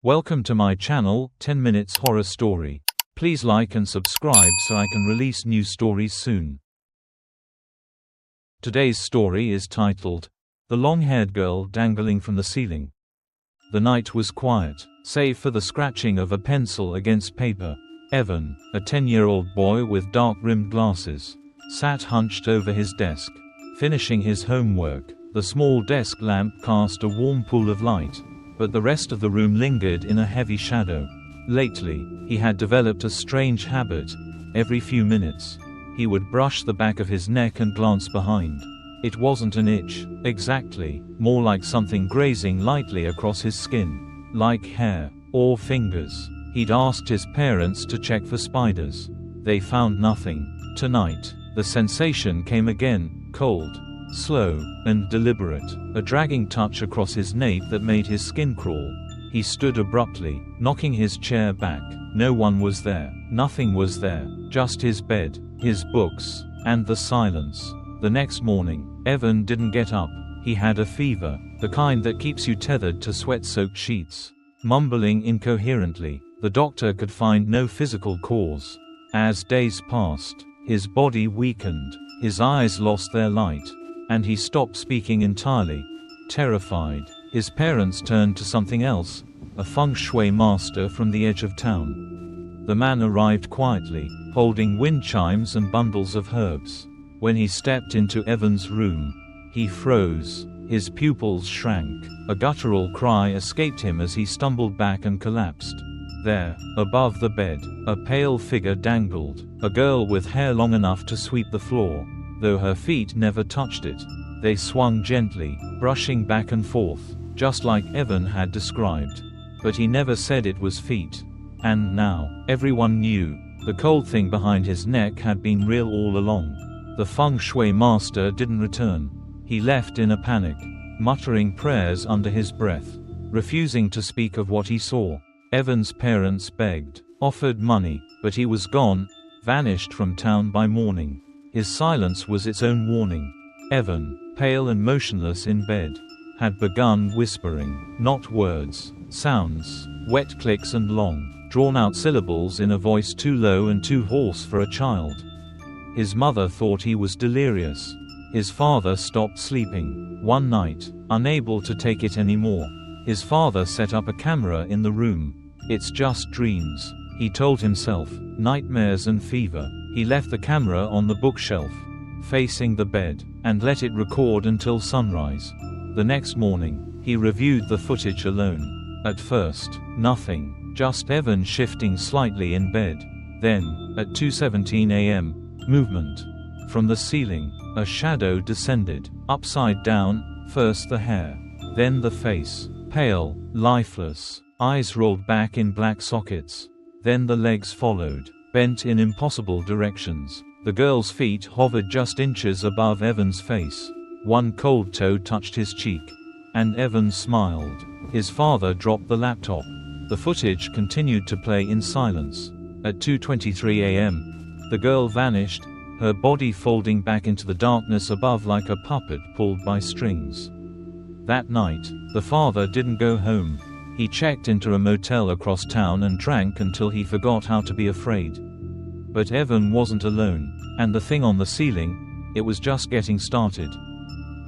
Welcome to my channel, 10 Minutes Horror Story. Please like and subscribe so I can release new stories soon. Today's story is titled, The Long-Haired Girl Dangling from the Ceiling. The night was quiet, save for the scratching of a pencil against paper. Evan, a 10-year-old boy with dark-rimmed glasses, sat hunched over his desk, finishing his homework. The small desk lamp cast a warm pool of light, but the rest of the room lingered in a heavy shadow. Lately, he had developed a strange habit. Every few minutes, he would brush the back of his neck and glance behind. It wasn't an itch, exactly, more like something grazing lightly across his skin. Like hair, or fingers. He'd asked his parents to check for spiders. They found nothing. Tonight, the sensation came again, cold, slow, and deliberate, a dragging touch across his nape that made his skin crawl. He stood abruptly, knocking his chair back. No one was there. Nothing was there. Just his bed, his books, and the silence. The next morning, Evan didn't get up. He had a fever, the kind that keeps you tethered to sweat-soaked sheets. Mumbling incoherently, the doctor could find no physical cause. As days passed, his body weakened, his eyes lost their light, and he stopped speaking entirely. Terrified, his parents turned to something else, a feng shui master from the edge of town. The man arrived quietly, holding wind chimes and bundles of herbs. When he stepped into Evan's room, he froze, his pupils shrank. A guttural cry escaped him as he stumbled back and collapsed. There, above the bed, a pale figure dangled, a girl with hair long enough to sweep the floor, though her feet never touched it. They swung gently, brushing back and forth, just like Evan had described. But he never said it was feet. And now, everyone knew, the cold thing behind his neck had been real all along. The feng shui master didn't return. He left in a panic, muttering prayers under his breath, refusing to speak of what he saw. Evan's parents begged, offered money, but he was gone, vanished from town by morning. His silence was its own warning. Evan, pale and motionless in bed, had begun whispering, not words, sounds, wet clicks and long, drawn-out syllables in a voice too low and too hoarse for a child. His mother thought he was delirious. His father stopped sleeping. One night, unable to take it anymore, his father set up a camera in the room. It's just dreams, he told himself, nightmares and fever. He left the camera on the bookshelf, facing the bed, and let it record until sunrise. The next morning, he reviewed the footage alone. At first, nothing, just Evan shifting slightly in bed. Then, at 2:17 a.m., movement. From the ceiling, a shadow descended, upside down, first the hair, then the face, pale, lifeless, eyes rolled back in black sockets. Then the legs followed, bent in impossible directions. The girl's feet hovered just inches above Evan's face. One cold toe touched his cheek, and Evan smiled. His father dropped the laptop. The footage continued to play in silence. At 2:23 a.m., the girl vanished, her body folding back into the darkness above like a puppet pulled by strings. That night, the father didn't go home. He checked into a motel across town and drank until he forgot how to be afraid. But Evan wasn't alone, and the thing on the ceiling, it was just getting started.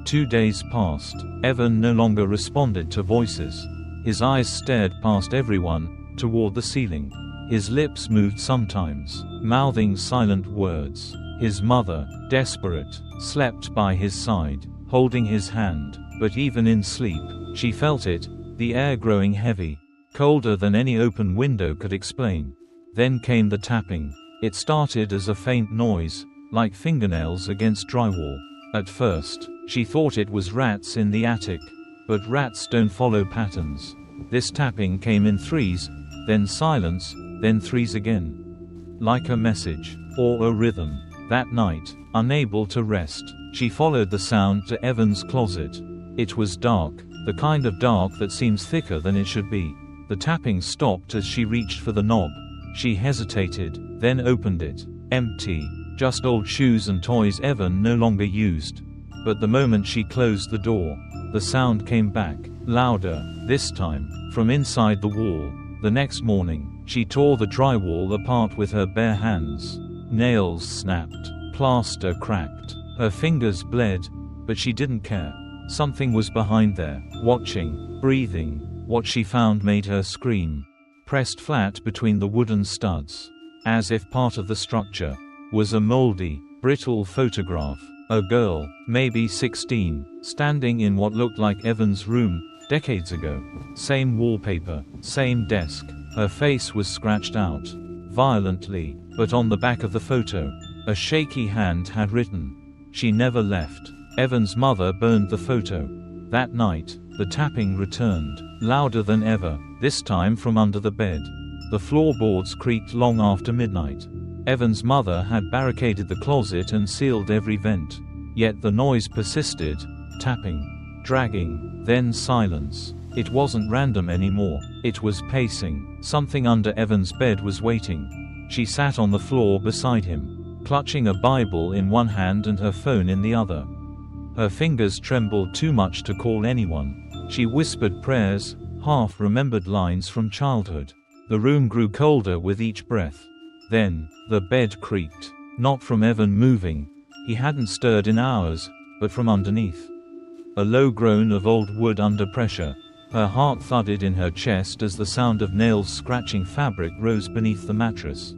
2 days passed. Evan no longer responded to voices. His eyes stared past everyone, toward the ceiling. His lips moved sometimes, mouthing silent words. His mother, desperate, slept by his side, holding his hand, but even in sleep, she felt it, the air growing heavy, colder than any open window could explain. Then came the tapping. It started as a faint noise, like fingernails against drywall. At first, she thought it was rats in the attic, but rats don't follow patterns. This tapping came in threes, then silence, then threes again. Like a message, or a rhythm. That night, unable to rest, she followed the sound to Evan's closet. It was dark, the kind of dark that seems thicker than it should be. The tapping stopped as she reached for the knob. She hesitated, then opened it. Empty. Just old shoes and toys Evan no longer used. But the moment she closed the door, the sound came back. louder, this time, from inside the wall. The next morning, she tore the drywall apart with her bare hands. Nails snapped, plaster cracked, her fingers bled, but she didn't care. Something was behind there, watching, breathing. What she found made her scream. Pressed flat between the wooden studs, as if part of the structure, was a moldy, brittle photograph. A girl, maybe 16, standing in what looked like Evan's room, decades ago. Same wallpaper, same desk. Her face was scratched out, violently, but on the back of the photo, a shaky hand had written, "She never left." Evan's mother burned the photo. That night, the tapping returned, louder than ever, this time from under the bed. The floorboards creaked long after midnight. Evan's mother had barricaded the closet and sealed every vent. Yet the noise persisted, tapping, dragging, then silence. It wasn't random anymore, it was pacing. Something under Evan's bed was waiting. She sat on the floor beside him, clutching a Bible in one hand and her phone in the other. Her fingers trembled too much to call anyone. She whispered prayers, half-remembered lines from childhood. The room grew colder with each breath. Then, the bed creaked. Not from Evan moving. He hadn't stirred in hours, but from underneath. A low groan of old wood under pressure. Her heart thudded in her chest as the sound of nails scratching fabric rose beneath the mattress.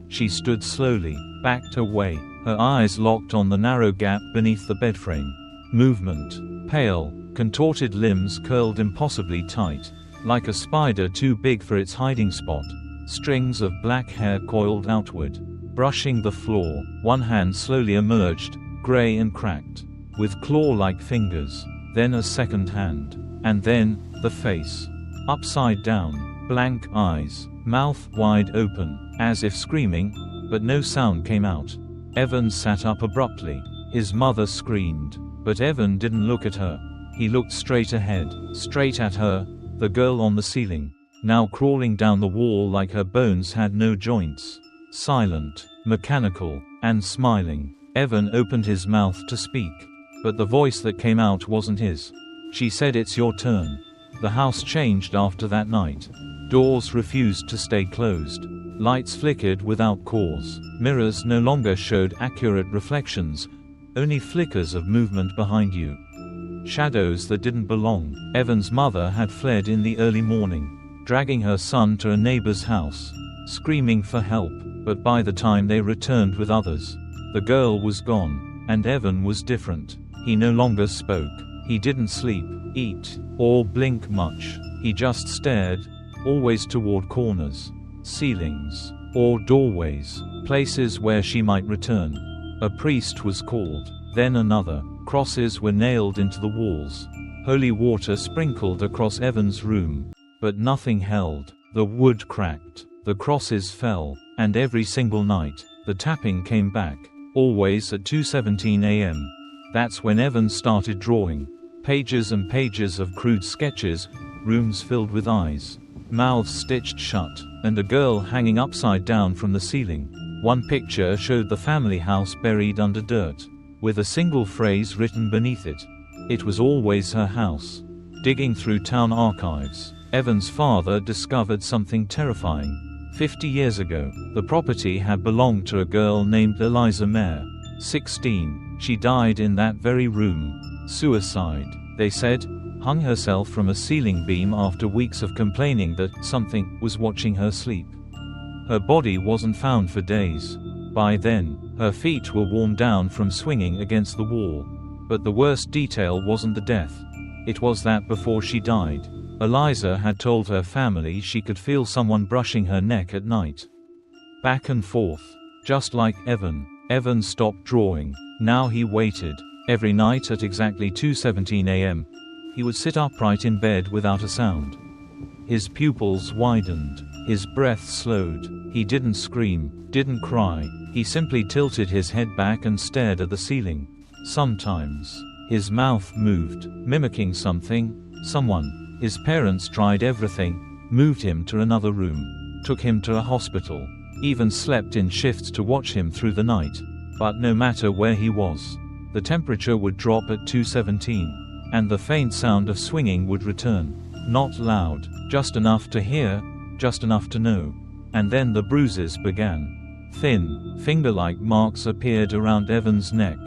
She stood slowly, backed away, her eyes locked on the narrow gap beneath the bedframe. Movement. Pale, contorted limbs curled impossibly tight, like a spider too big for its hiding spot. Strings of black hair coiled outward, brushing the floor. One hand slowly emerged, gray and cracked, with claw-like fingers. Then a second hand. And then, the face. Upside down, blank eyes, mouth wide open, as if screaming, but no sound came out. Evan sat up abruptly. His mother screamed, but Evan didn't look at her. He looked straight ahead, straight at her, the girl on the ceiling, now crawling down the wall like her bones had no joints. Silent, mechanical, and smiling. Evan opened his mouth to speak, but the voice that came out wasn't his. She said, "It's your turn." The house changed after that night. Doors refused to stay closed. Lights flickered without cause. Mirrors no longer showed accurate reflections, only flickers of movement behind you. Shadows that didn't belong. Evan's mother had fled in the early morning, dragging her son to a neighbor's house, screaming for help, but by the time they returned with others, the girl was gone, and Evan was different. He no longer spoke. He didn't sleep, eat, or blink much. He just stared, always toward corners, ceilings, or doorways, places where she might return. A priest was called, then another. Crosses were nailed into the walls. Holy water sprinkled across Evan's room, but nothing held. The wood cracked, the crosses fell, and every single night, the tapping came back, always at 2:17 a.m. That's when Evan started drawing. Pages and pages of crude sketches, rooms filled with eyes, mouths stitched shut, and a girl hanging upside down from the ceiling. One picture showed the family house buried under dirt, with a single phrase written beneath it. It was always her house. Digging through town archives, Evan's father discovered something terrifying. 50 years ago, the property had belonged to a girl named Eliza Mayer. 16, she died in that very room. Suicide, they said, hung herself from a ceiling beam after weeks of complaining that something was watching her sleep. Her body wasn't found for days. By then, her feet were worn down from swinging against the wall. But the worst detail wasn't the death. It was that before she died, Eliza had told her family she could feel someone brushing her neck at night. Back and forth, just like Evan. Evan stopped drawing. Now he waited. Every night at exactly 2:17 a.m., he would sit upright in bed without a sound. His pupils widened. His breath slowed. He didn't scream, didn't cry. He simply tilted his head back and stared at the ceiling. Sometimes, his mouth moved, mimicking something, someone. His parents tried everything, moved him to another room, took him to a hospital, even slept in shifts to watch him through the night. But no matter where he was, the temperature would drop at 2:17, and the faint sound of swinging would return. Not loud, just enough to hear, just enough to know. And then the bruises began. Thin, finger-like marks appeared around Evan's neck.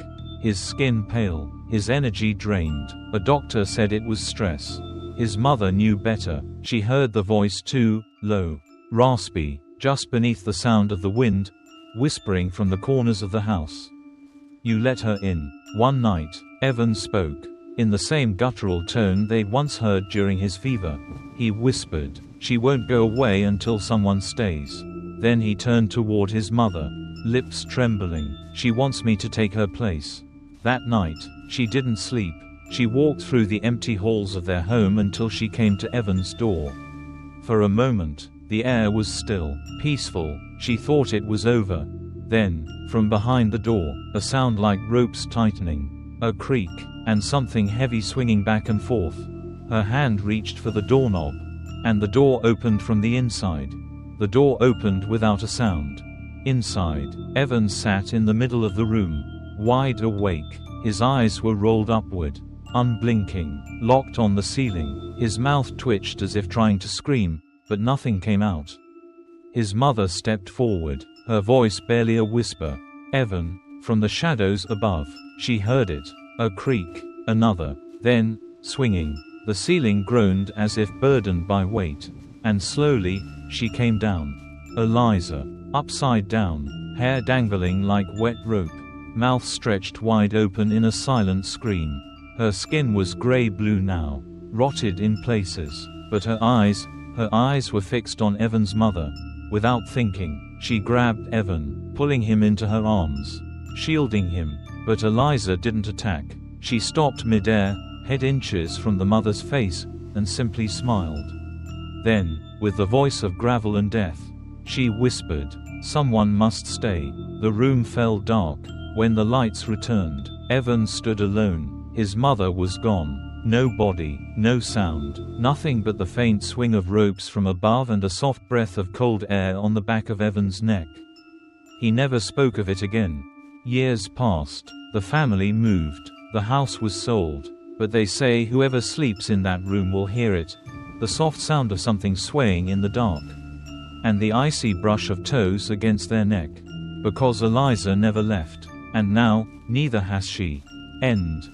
His skin pale, his energy drained. A doctor said it was stress. His mother knew better. She heard the voice too, low, raspy, just beneath the sound of the wind, whispering from the corners of the house. "You let her in." One night, Evan spoke. In the same guttural tone they'd once heard during his fever. He whispered, "She won't go away until someone stays." Then he turned toward his mother, lips trembling. "She wants me to take her place." That night, she didn't sleep. She walked through the empty halls of their home until she came to Evan's door. For a moment, the air was still, peaceful. She thought it was over. Then, from behind the door, a sound like ropes tightening, a creak, and something heavy swinging back and forth. Her hand reached for the doorknob, and the door opened from the inside. The door opened without a sound. Inside, Evan sat in the middle of the room, wide awake. His eyes were rolled upward, unblinking, locked on the ceiling. His mouth twitched as if trying to scream, but nothing came out. His mother stepped forward, her voice barely a whisper. "Evan," from the shadows above. She heard it. A creak, another. Then, swinging, the ceiling groaned as if burdened by weight. And slowly, she came down. Eliza, upside down, hair dangling like wet rope, mouth stretched wide open in a silent scream. Her skin was gray-blue now, rotted in places, but her eyes were fixed on Evan's mother. Without thinking, she grabbed Evan, pulling him into her arms, shielding him. But Eliza didn't attack. She stopped mid-air, head inches from the mother's face, and simply smiled. Then, with the voice of gravel and death, she whispered, "Someone must stay." The room fell dark. When the lights returned, Evan stood alone. His mother was gone. No body, no sound, nothing but the faint swing of ropes from above and a soft breath of cold air on the back of Evan's neck. He never spoke of it again. Years passed. The family moved. The house was sold. But they say whoever sleeps in that room will hear it. The soft sound of something swaying in the dark. And the icy brush of toes against their neck. Because Eliza never left. And now, neither has she. End.